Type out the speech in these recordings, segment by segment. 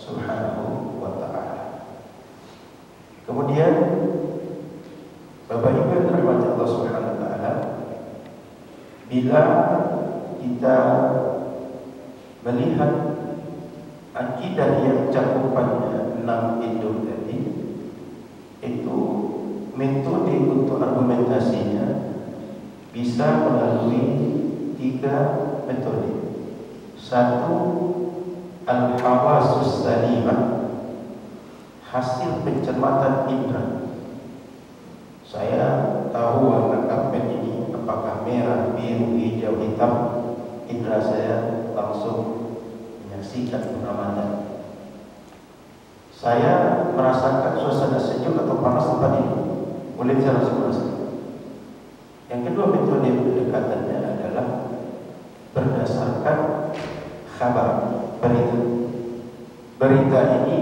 Subhanahu wa ta'ala. Kemudian Bapak Ibu yang dirahmati Allah Subhanahu wa ta'ala, bila kita melihat akidah yang cakupannya 6 induk tadi, itu metode untuk argumentasinya bisa melalui 3 metode. Satu, al-hawasus salimah, hasil pencermatan indera. Saya tahu warna karpet ini apakah merah, biru, hijau, hitam. Indera saya langsung menyaksikan pengamatan. Saya merasakan suasana sejuk atau panas tempat ini. Boleh saya langsung merasakan. Yang kedua metode pendekatannya adalah berdasarkan kabar, berita. Berita ini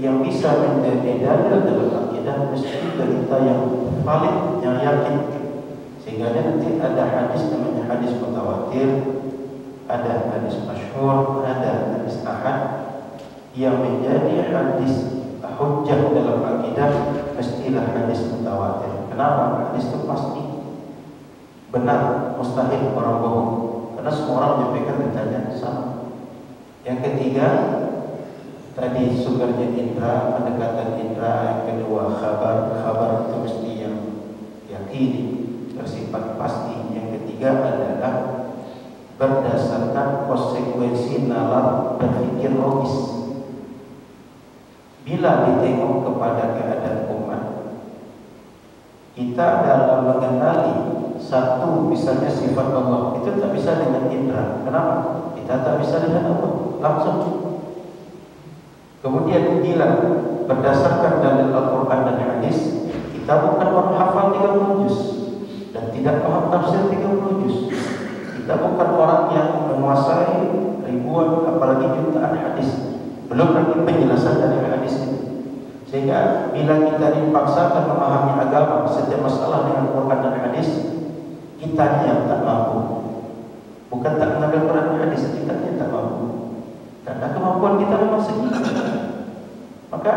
yang bisa menjadi dalil dalam akidah mesti berita yang valid, yang yakin. Sehingga nanti ada hadis namanya hadis mutawatir, ada hadis masyhur, ada hadis ahad. Yang menjadi hadis hujjah dalam akidah mestilah hadis mutawatir. Kenapa? Hadis itu pasti benar, mustahil orang bohong, karena semua orang menyampaikan beritanya sama. Yang ketiga tadi sumbernya indra, pendekatan indra. Yang kedua khabar itu mesti yang yakini, bersifat pasti. Yang ketiga adalah berdasarkan konsekuensi nalar berpikir logis. Bila ditengok kepada keadaan umat, kita dalam mengenali satu misalnya sifat Allah itu tak bisa dengan indra. Kenapa? Kita tak bisa dengan Allah langsung. Kemudian bila berdasarkan dalil Al-Quran dan hadis, kita bukan orang hafal 30 juz dan tidak paham tafsir 30 juz. Kita bukan orang yang menguasai ribuan apalagi jutaan hadis, belum lagi penjelasan dari hadis itu. Sehingga bila kita dipaksakan memahami agama setiap masalah dengan Quran dan hadis, kita yang tak mampu. Bukan tak mengambil Quran dan hadis, kita yang tak mampu. Karena kemampuan kita memang segitu. Maka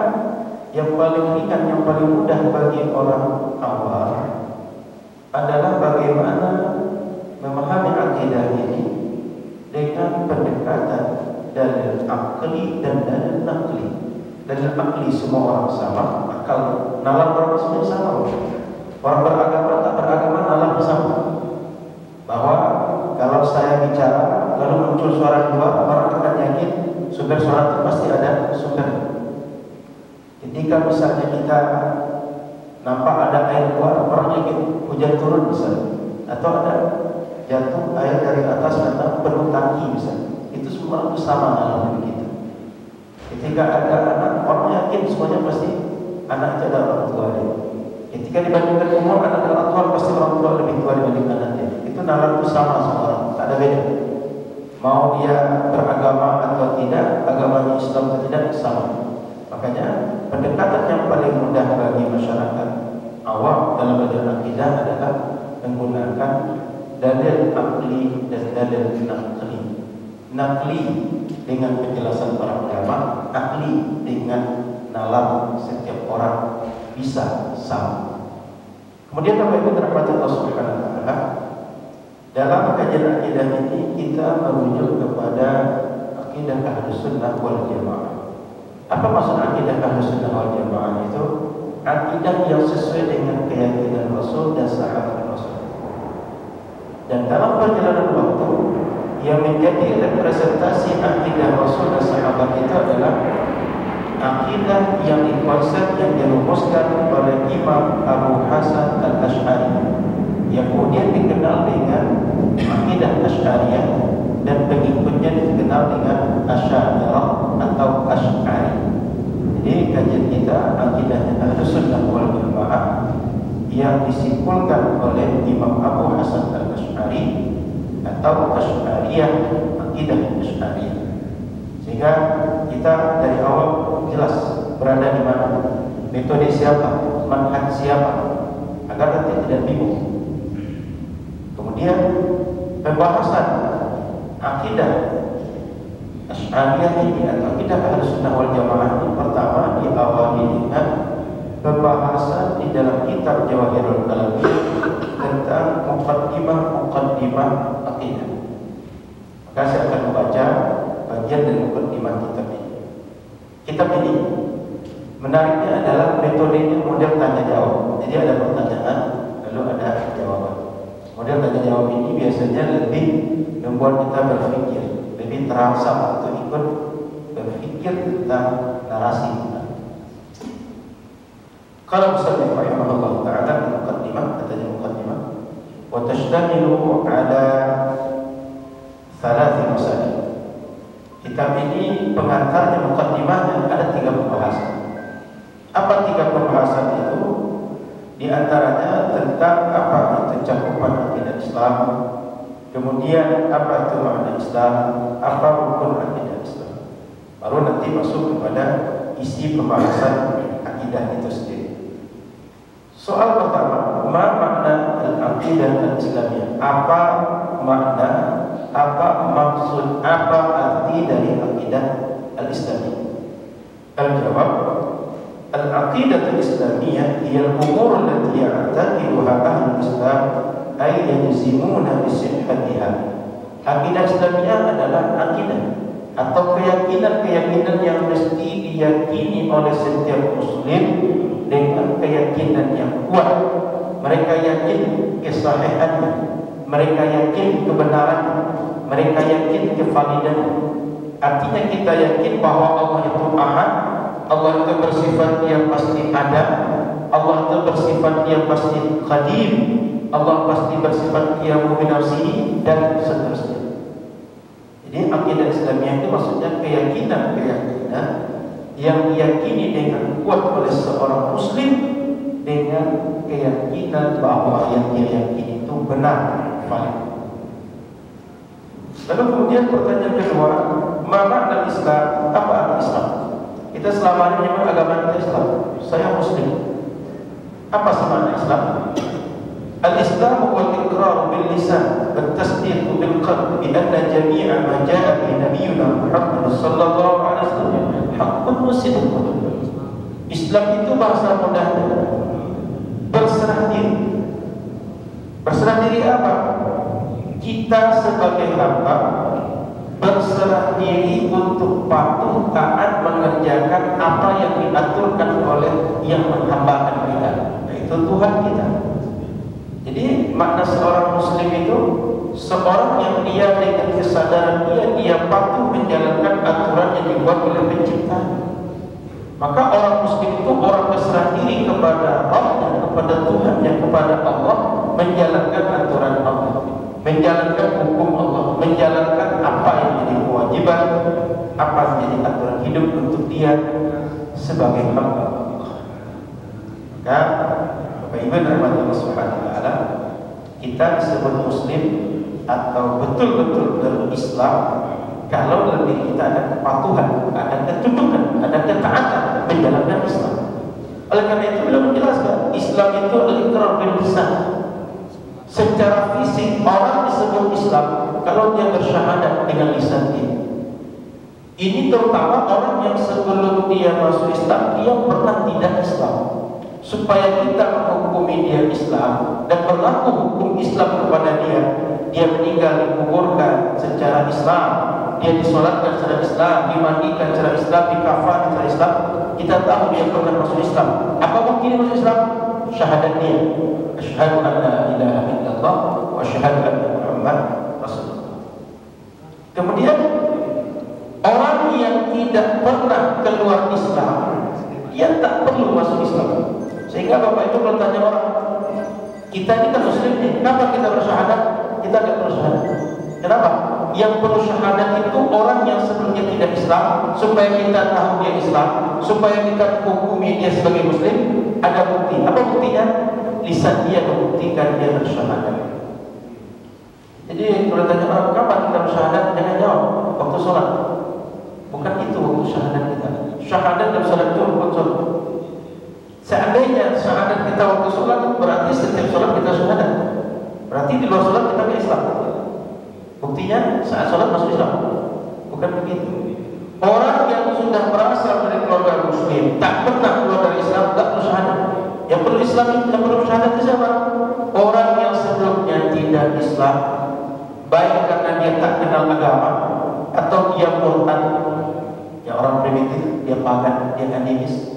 yang paling ringan, yang paling mudah bagi orang awam adalah bagaimana memahami akidah ini dengan pendekatan dalil akli dan dalil nakli. Dalil akli semua orang sama, akal nalar orang semua sama. Orang beragama tak beragama nalar sama. Bahwa kalau saya bicara lalu muncul suara dua, orang akan yakin sumber suara itu pasti ada sumber. Ketika misalnya kita nampak ada air keluar, orang yakin hujan turun misalnya, atau ada jatuh air dari atas atau penuh tangki misalnya. Itu semua sama dalam kita. Ketika ada anak, orang yakin semuanya pasti anak itu adalah orang tua dia. Ketika dibandingkan umur, anak dan orang tua pasti orang tua lebih tua dibanding anaknya. Itu nalar itu sama semua orang, tak ada beda. Mau dia beragama atau tidak, agamanya Islam atau tidak, sama. Makanya pendekatan yang paling mudah bagi masyarakat awam dalam belajar akidah adalah menggunakan dalil akli dan dalil nakli. Nakli dengan penjelasan para ulama, akli dengan nalar setiap orang bisa sama. Kemudian Bapak Ibu dirahmati Allah Subhanahu wa taala, dalam kajian akidah ini kita merujuk kepada akidah Ahlus Sunnah wal Jamaah. Apa maksud akidah Ahlus Sunnah wal Jamaah itu? Akidah yang sesuai dengan keyakinan Rasul dan sahabat Rasul. Dan dalam perjalanan waktu yang menjadi representasi akidah Rasul dan sahabat itu adalah akidah yang dikonsep, yang dirumuskan oleh Imam Abu Hasan al-Ash'ari, yang kemudian dikenal dengan akidah Asy'ariyah dan pengikutnya dikenal dengan Asy'ariyah atau Asy'ari. Jadi kajian kita akidahnya Ahlus Sunnah wal Jamaah yang disimpulkan oleh Imam Abu Hasan al-Ash'ari atau Asy'ariyah, akidah Asy'ariyah. Sehingga kita dari awal jelas berada di mana, metode siapa, manhaj siapa, agar nanti tidak bingung. Kemudian pembahasan akidah Asy'ariyah ini atau akidah Ahlussunnah wal Jamaah ini pertama diawali dengan pembahasan di dalam kitab Jawahirul Kalim tentang muqaddimah akidah. Maka saya akan membaca bagian dari muqaddimah kitab ini. Kitab ini menariknya adalah metodenya model tanya jawab. Jadi ada pertanyaan lalu ada jawaban. Model tanya jawab ini biasanya lebih membuat kita berpikir, lebih terasa untuk ikut berpikir tentang narasi kita. Kalau Musannif rahimahullah ta'ala muqaddimah, katanya muqaddimah, wa tashtamilu ala thalath masail. Kitab ini pengantarnya, muqaddimahnya ada 3 pembahasan. Apa 3 pembahasan itu? Di antaranya tentang apa itu cakupan akidah Islam, kemudian apa itu makna Islam, apa rukun akidah Islam. Baru nanti masuk kepada isi pembahasan akidah itu sendiri. Soal pertama, ma makna al-aqidah al-islamiyah? Apa makna, apa maksud, apa arti dari akidah al-islamiyah? Al-jawab, al-aqidah al-islamiyah hiya al-umur allati ya'taqiduha ahlul Islam ay yajzimuna bi sihhatiha. Akidah Islamiyah adalah akidah atau keyakinan-keyakinan yang mesti diyakini oleh setiap muslim dengan keyakinan yang kuat. Mereka yakin kesahihannya, mereka yakin kebenarannya, mereka yakin kevalidannya. Artinya kita yakin bahwa Allah itu Ahad, Allah itu bersifat yang pasti ada, Allah itu bersifat yang pasti qadim, Allah pasti bersifat yang binafsihi dan seterusnya. Jadi akidah Islamiyah itu maksudnya keyakinan-keyakinan yang diyakini dengan kuat oleh seorang muslim dengan keyakinan bahwa yang dia yakini itu benar, valid. Lalu kemudian pertanyaan kedua, ma makna Islam? Apa arti Islam? Kita selama ini menyebut agama kita Islam. Saya muslim. Apa makna Islam? Al-Islam huwa al-iqrar bil lisan wa at-tasdiq bil qalb bi anna jami'a ma jaa'a bi nabiyyina Muhammad sallallahu alaihi wasallam haqqun wa sidqun. Islam itu bahasa mudahnya berserah diri. Berserah diri apa? Kita sebagai hamba berserah diri untuk patuh taat mengerjakan apa yang diaturkan oleh yang menghambakan kita, yaitu Tuhan kita. Jadi makna seorang muslim itu seorang yang dia dengan kesadaran dia patuh menjalankan aturan yang dibuat oleh pencipta. Maka orang muslim itu orang berserah diri kepada Allah dan kepada Tuhan yang kepada Allah, menjalankan aturan Allah, menjalankan hukum Allah, menjalankan apa yang menjadi kewajiban, apa yang menjadi aturan hidup untuk dia sebagai hamba Allah. Maka Bapak Ibu rahmati Allah Subhanahu wa taala, kita disebut muslim atau betul-betul berislam kalau lebih kita ada kepatuhan, ada ketundukan, ada ketaatan menjalankan Islam. Oleh karena itu beliau menjelaskan Islam itu al-iqrar bil lisan. Secara fisik orang disebut Islam kalau dia bersyahadat dengan lisan dia. Ini terutama orang yang sebelum dia masuk Islam dia pernah tidak Islam. Supaya kita menghukumi dia Islam dan berlaku hukum Islam kepada dia, dia meninggal dikuburkan secara Islam, dia disolatkan secara Islam, dimandikan secara Islam, dikafan secara Islam, kita tahu dia pernah masuk Islam. Apa bukti dia masuk Islam? Syahadat dia, asyhadu an la ilaha illallah wa asyhadu anna Muhammad Rasulullah. Kemudian orang yang tidak pernah keluar Islam, dia tak perlu masuk Islam. Sehingga Bapak itu kalau tanya orang, kita ini kan muslim nih, kenapa kita bersyahadat? Kita tidak perlu syahadat. Kenapa? Yang perlu syahadat itu orang yang sebelumnya tidak Islam, supaya kita tahu dia Islam, supaya kita hukumi dia sebagai muslim. Ada bukti. Apa buktinya? Lisan dia membuktikan dia bersyahadat. Jadi kalau tanya orang, kapan kita bersyahadat? Jangan jawab waktu sholat. Bukan itu waktu syahadat kita. Syahadat dan sholat itu rukun sholat. Seandainya syahadat kita waktu sholat, berarti setiap sholat kita syahadat. Berarti di luar sholat kita ke Islam. Buktinya saat sholat masuk Islam. Bukan begitu. Orang yang sudah berasal dari keluarga muslim, tak pernah keluar dari Islam, tak perlu syahadat. Yang perlu Islam, yang perlu syahadat itu siapa? Orang yang sebelumnya tidak Islam, baik karena dia tak kenal agama atau dia murtad. Ya orang primitif, dia pagan, dia animis,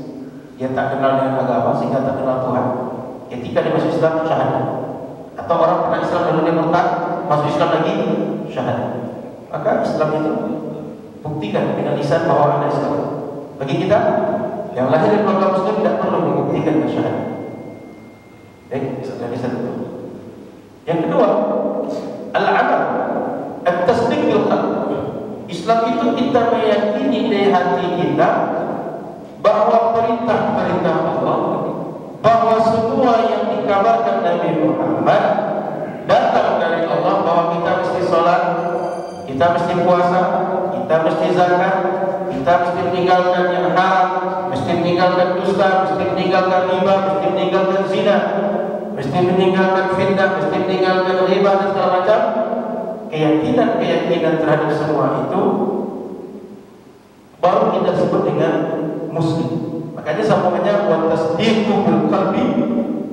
dia tak kenal dengan agama sehingga tak kenal Tuhan. Ketika dia masuk Islam, syahadat. Atau orang pernah Islam lalu dia murtad, masuk Islam lagi, syahadat. Maka Islam itu buktikan dengan lisan bahwa Anda Islam. Bagi kita yang lahir dari keluarga muslim tidak perlu membuktikan dengan syahadat. Baik, satu. Yang kedua, al-amal, at-tasdiq bil qalb. Islam itu kita meyakini di hati kita bahwa perintah-perintah Allah, bahwa semua yang dikabarkan Nabi Muhammad datang dari Allah, bahwa kita mesti sholat, kita mesti puasa, kita mesti zakat, kita mesti meninggalkan yang haram, mesti meninggalkan dusta, mesti meninggalkan riba, mesti meninggalkan zina, mesti meninggalkan fitnah, mesti meninggalkan riba dan segala macam. Keyakinan terhadap semua itu baru kita sebut dengan muslim. Makanya sambungannya wa tasdiqu bil qalbi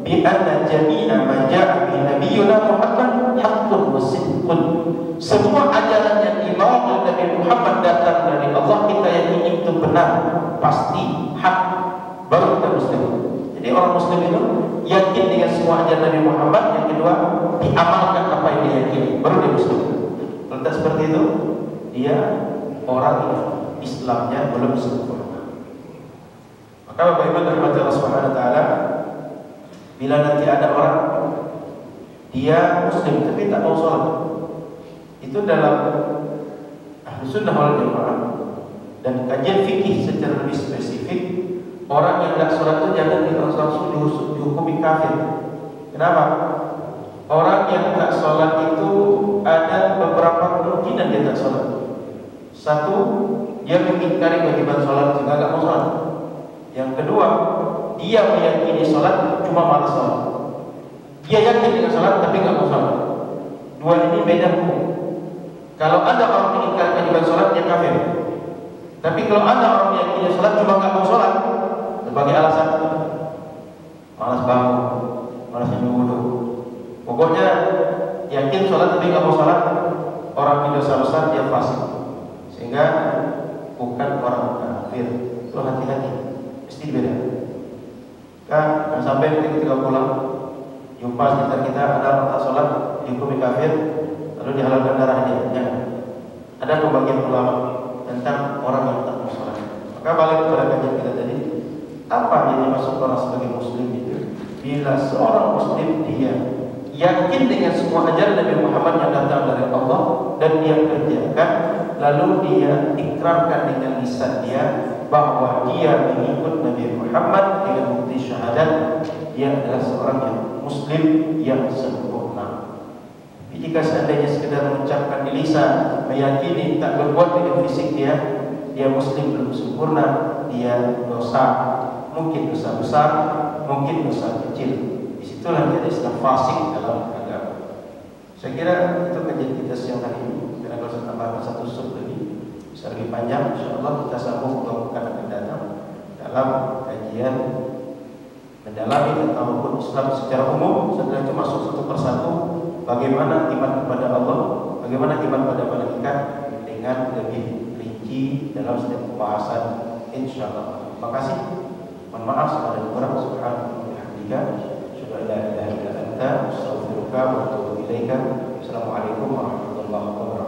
bi anna jami'a ma ja'a bi nabiyyina Muhammad haqqun wa sidqun. Semua ajaran yang dibawa oleh Nabi Muhammad datang dari Allah, kita yakini itu benar, pasti, hak, baru kita muslim. Jadi orang muslim itu yakin dengan semua ajaran Nabi Muhammad. Yang kedua, diamalkan apa yang dia yakini, baru dia muslim. Kalau tak seperti itu, dia orang Islamnya belum sempurna. Maka Bapak Ibu rahmati Allah Subhanahu wa taala, bila nanti ada orang dia muslim tapi tak mau sholat, itu dalam Ahlus Sunnah wal Jamaah dan kajian fikih secara lebih spesifik, orang yang tak sholat itu jangan langsung dihukumi kafir. Kenapa? Orang yang tak sholat itu ada beberapa kemungkinan dia tak sholat. Satu, dia mengingkari kewajiban sholat sehingga tak mau sholat. Yang kedua, dia meyakini sholat cuma malas sholat. Dia yakin dengan sholat tapi nggak mau sholat. Dua ini beda hukum. Kalau ada orang mengingkari kewajiban sholat, dia kafir. Tapi kalau ada orang meyakini sholat cuma nggak mau sholat sebagai alasan malas bangun, malas wudu, pokoknya yakin sholat tapi nggak mau sholat, orang yang dosa besar dia fasik, sehingga bukan orang kafir. Itu hati-hati, mesti beda. Kan sampai ketika pulang jumpa sekitar kita ada orang tak sholat dihukumi kafir lalu dihalalkan darahnya. Jangan. Ada pembagian ulama tentang orang yang tak mau sholat. Maka balik kepada kajian kita tadi, apa yang dimaksud orang sebagai muslim itu? Bila seorang muslim dia yakin dengan semua ajaran Nabi Muhammad yang datang dari Allah dan dia kerjakan, lalu dia ikrarkan dengan lisan dia bahwa dia mengikut Nabi Muhammad dengan bukti syahadat, dia adalah seorang yang muslim yang sempurna. Jika seandainya sekedar mengucapkan di lisan, meyakini, tak berbuat dengan fisik dia muslim belum sempurna, dia dosa, mungkin dosa besar, mungkin dosa kecil. Disitulah dia istilah fasik dalam agama. Saya kira itu kajian kita siang hari ini. Karena kalau saya tambahkan satu sub lagi bisa lebih panjang, insyaallah kita sambung ke pekan akan datang dalam kajian mendalami tentang hukum Islam secara umum. Setelah itu masuk satu persatu bagaimana iman kepada Allah, bagaimana iman pada malaikat dengan lebih rinci dalam setiap pembahasan insyaallah. Terima kasih. Mohon maaf segala kurang. Subhanallahi wa bihamdihi, la ilaha illa anta, astaghfiruka wa atubu ilaika. Assalamualaikum warahmatullahi wabarakatuh.